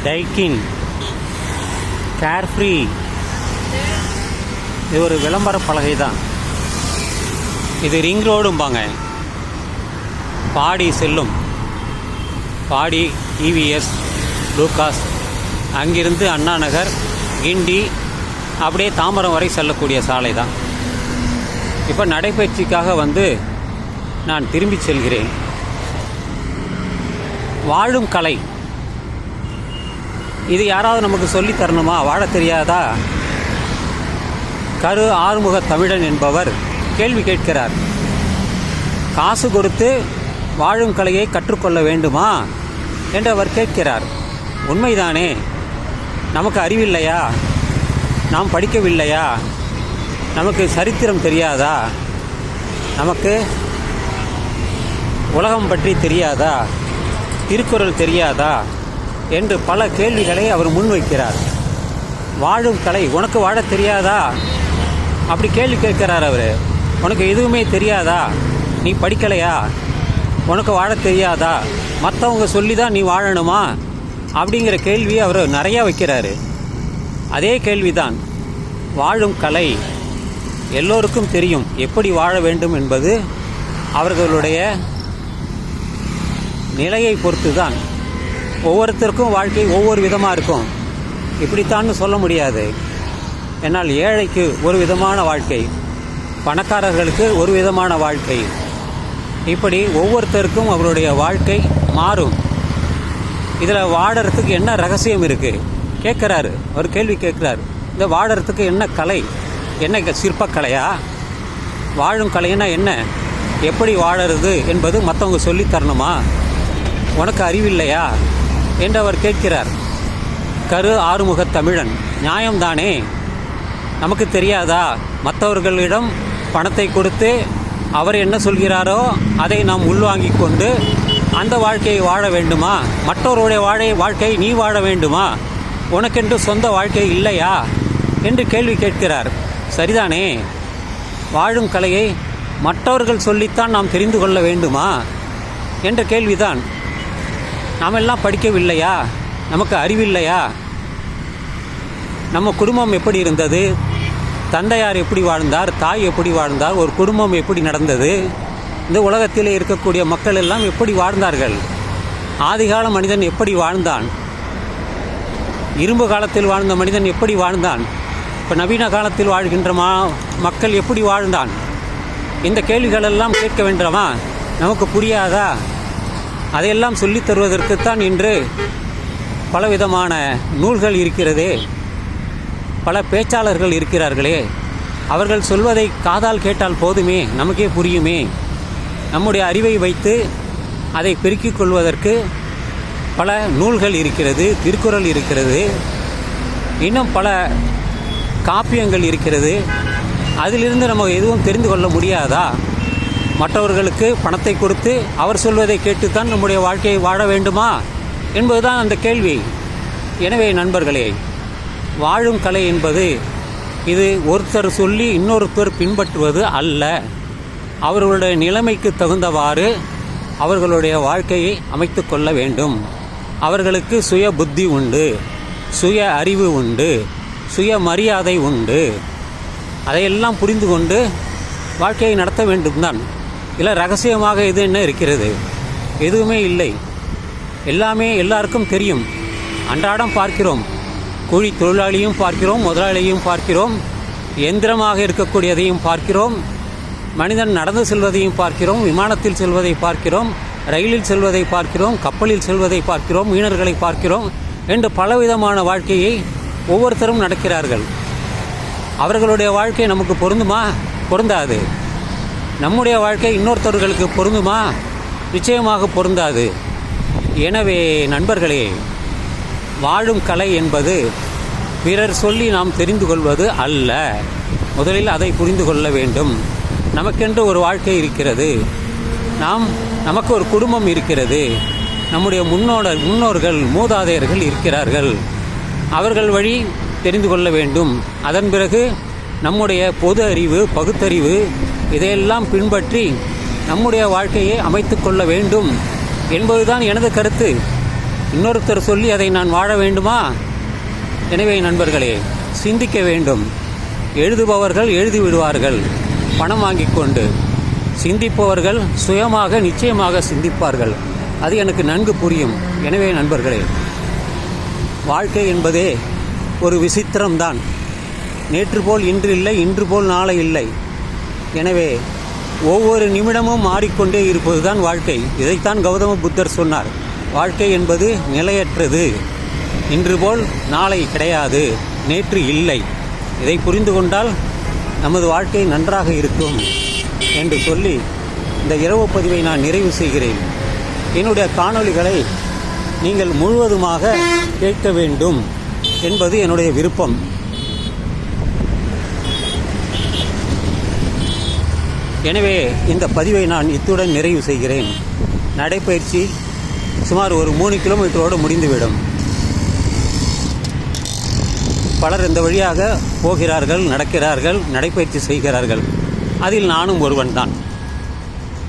டைக்கின் carefree இது ஒரு விளம்பர பலகை தான். இது ரிங் ரோடும்பாங்க. பாடி செல்லும், பாடி இவிஎஸ் லூகாஸ், அங்கிருந்து அண்ணா நகர், கிண்டி, அப்படியே தாம்பரம் வரை செல்லக்கூடிய சாலை தான். இப்போ நடைபயிற்சிக்காக வந்து நான் திரும்பி செல்கிறேன். வாழும் கலை இது யாராவது நமக்கு சொல்லி தரணுமா? வாழ தெரியாதா? கரு ஆறுமுக தமிழன் என்பவர் கேள்வி கேட்கிறார். காசு கொடுத்து வாழும் கலையை கற்றுக்கொள்ள வேண்டுமா என்று அவர் கேட்கிறார். உண்மைதானே? நமக்கு அறிவில்லையா? நாம் படிக்கவில்லையா? நமக்கு சரித்திரம் தெரியாதா? நமக்கு உலகம் பற்றி தெரியாதா? திருக்குறள் தெரியாதா? என்று பல கேள்விகளை அவர் முன்வைக்கிறார். வாழும் கலை, உனக்கு வாழ தெரியாதா? அப்படி கேள்வி கேட்கிறார் அவர். உனக்கு எதுவுமே தெரியாதா? நீ படிக்கலையா? உனக்கு வாழ தெரியாதா? மற்றவங்க சொல்லி தான் நீ வாழணுமா? அப்படிங்கிற கேள்வி அவர் நிறையா வைக்கிறாரு. அதே கேள்விதான். வாழும் கலை எல்லோருக்கும் தெரியும். எப்படி வாழ வேண்டும் என்பது அவர்களுடைய நிலையை பொறுத்து தான். ஒவ்வொருத்தருக்கும் வாழ்க்கை ஒவ்வொரு விதமாக இருக்கும். இப்படித்தான்னு சொல்ல முடியாது. என்னால் ஏழைக்கு ஒரு விதமான வாழ்க்கை, பணக்காரர்களுக்கு ஒரு விதமான வாழ்க்கை, இப்படி ஒவ்வொருத்தருக்கும் அவருடைய வாழ்க்கை மாறும். இதில் வாழறதுக்கு என்ன ரகசியம் இருக்குது கேட்குறாரு. ஒரு கேள்வி கேட்குறாரு. இந்த வாழறதுக்கு என்ன கலை? என்ன சிற்பக்கலையா? வாழும் கலைன்னா என்ன? எப்படி வாழறது என்பது மற்றவங்க சொல்லித்தரணுமா? உனக்கு அறிவில்லையா என்று அவர் கேட்கிறார். கரு ஆறுமுக தமிழன், நியாயம்தானே? நமக்கு தெரியாதா? மற்றவர்களிடம் பணத்தை கொடுத்து அவர் என்ன சொல்கிறாரோ அதை நாம் உள்வாங்கி கொண்டு அந்த வாழ்க்கையை வாழ வேண்டுமா? மற்றவருடைய வாழ்க்கை நீ வாழ வேண்டுமா? உனக்கென்று சொந்த வாழ்க்கை இல்லையா என்று கேள்வி கேட்கிறார். சரிதானே? வாழும் கலையை மற்றவர்கள் சொல்லித்தான் நாம் தெரிந்து கொள்ள வேண்டுமா என்ற கேள்விதான். நாம் எல்லாம் படிக்கவில்லையா? நமக்கு அறிவில்லையா? நம்ம குடும்பம் எப்படி இருந்தது? தந்தையார் எப்படி வாழ்ந்தார்? தாய் எப்படி வாழ்ந்தார்? ஒரு குடும்பம் எப்படி நடந்தது? இந்த உலகத்திலே இருக்கக்கூடிய மக்கள் எல்லாம் எப்படி வாழ்ந்தார்கள்? ஆதிகால மனிதன் எப்படி வாழ்ந்தான்? இரும்பு காலத்தில் வாழ்ந்த மனிதன் எப்படி வாழ்ந்தான்? இப்போ நவீன காலத்தில் வாழ்கின்ற மக்கள் எப்படி வாழ்ந்தான்? இந்த கேள்விகளெல்லாம் கேட்க வேண்டாமா? நமக்கு புரியாதா? அதையெல்லாம் சொல்லித் தருவதற்குத்தான் இன்று பலவிதமான நூல்கள் இருக்கிறதே, பல பேச்சாளர்கள் இருக்கிறார்களே. அவர்கள் சொல்வதை காதால் கேட்டால் போதுமே, நமக்கே புரியுமே. நம்முடைய அறிவை வைத்து அதை பெருக்கிக் கொள்வதற்கு பல நூல்கள் இருக்கிறது. திருக்குறள் இருக்கிறது, இன்னும் பல காப்பியங்கள் இருக்கிறது. அதிலிருந்து நம்ம எதுவும் தெரிந்து கொள்ள முடியாதா? மற்றவர்களுக்கு பணத்தை கொடுத்து அவர் சொல்வதை கேட்டுத்தான் நம்முடைய வாழ்க்கையை வாழ வேண்டுமா என்பதுதான் அந்த கேள்வி. எனவே நண்பர்களே, வாழும் கலை என்பது இது ஒருத்தர் சொல்லி இன்னொருத்தர் பின்பற்றுவது அல்ல. அவர்களுடைய நிலைமைக்கு தகுந்தவாறு அவர்களுடைய வாழ்க்கையை அமைத்து கொள்ள வேண்டும். அவர்களுக்கு சுய புத்தி உண்டு, சுய அறிவு உண்டு, சுய மரியாதை உண்டு. அதையெல்லாம் புரிந்து கொண்டு வாழ்க்கையை நடத்த வேண்டும்தான். இல்லை ரகசியமாக இது என்ன இருக்கிறது? எதுவுமே இல்லை. எல்லாமே எல்லாருக்கும் தெரியும். அன்றாடம் பார்க்கிறோம். கூலி தொழிலாளியும் பார்க்கிறோம், முதலாளியையும் பார்க்கிறோம், எந்திரமாக இருக்கக்கூடியதையும் பார்க்கிறோம், மனிதன் நடந்து செல்வதையும் பார்க்கிறோம், விமானத்தில் செல்வதை பார்க்கிறோம், ரயிலில் செல்வதை பார்க்கிறோம், கப்பலில் செல்வதை பார்க்கிறோம், மீனர்களை பார்க்கிறோம் என்று பலவிதமான வாழ்க்கையை ஒவ்வொருத்தரும் நடக்கிறார்கள். அவர்களுடைய வாழ்க்கை நமக்கு பொருந்துமா? பொருந்தாது. நம்முடைய வாழ்க்கை இன்னொருத்தவர்களுக்கு பொருந்துமா? நிச்சயமாக பொருந்தாது. எனவே நண்பர்களே, வாழும் கலை என்பது பிறர் சொல்லி நாம் தெரிந்து கொள்வது அல்ல. முதலில் அதை புரிந்து கொள்ள வேண்டும். நமக்கென்று ஒரு வாழ்க்கை இருக்கிறது. நமக்கு ஒரு குடும்பம் இருக்கிறது. நம்முடைய முன்னோர்கள் மூதாதையர்கள் இருக்கிறார்கள். அவர்கள் வழி தெரிந்து கொள்ள வேண்டும். அதன் பிறகு நம்முடைய பொது அறிவு, பகுத்தறிவு இதையெல்லாம் பின்பற்றி நம்முடைய வாழ்க்கையை அமைத்து கொள்ள வேண்டும் என்பதுதான் எனது கருத்து. இன்னொருத்தர் சொல்லி அதை நான் வாழ வேண்டுமா? எனவே நண்பர்களே, சிந்திக்க வேண்டும். எழுதுபவர்கள் எழுதிவிடுவார்கள் பணம் வாங்கிக் கொண்டு. சிந்திப்பவர்கள் சுயமாக நிச்சயமாக சிந்திப்பார்கள். அது எனக்கு நன்கு புரியும். எனவே நண்பர்களே, வாழ்க்கை என்பதே ஒரு விசித்திரம்தான். நேற்று போல் இன்று இல்லை, இன்று போல் நாளை இல்லை. எனவே ஒவ்வொரு நிமிடமும் மாறிக்கொண்டே இருப்பதுதான் வாழ்க்கை. இதைத்தான் கௌதம புத்தர் சொன்னார். வாழ்க்கை என்பது நிலையற்றது. இன்று போல் நாளை கிடையாது, நேற்று இல்லை. இதை புரிந்து கொண்டால் நமது வாழ்க்கை நன்றாக இருக்கும் என்று சொல்லி இந்த இரவு பதிவை நான் நிறைவு செய்கிறேன். என்னுடைய காணொளிகளை நீங்கள் முழுவதுமாக கேட்க வேண்டும் என்பது என்னுடைய விருப்பம். எனவே இந்த பதிவை நான் இத்துடன் நிறைவு செய்கிறேன். நடைப்பயிற்சி சுமார் ஒரு 3 கிலோமீட்டரோடு முடிந்துவிடும். பலர் இந்த வழியாக போகிறார்கள், நடக்கிறார்கள், நடைப்பயிற்சி செய்கிறார்கள். அதில் நானும் ஒருவன் தான்.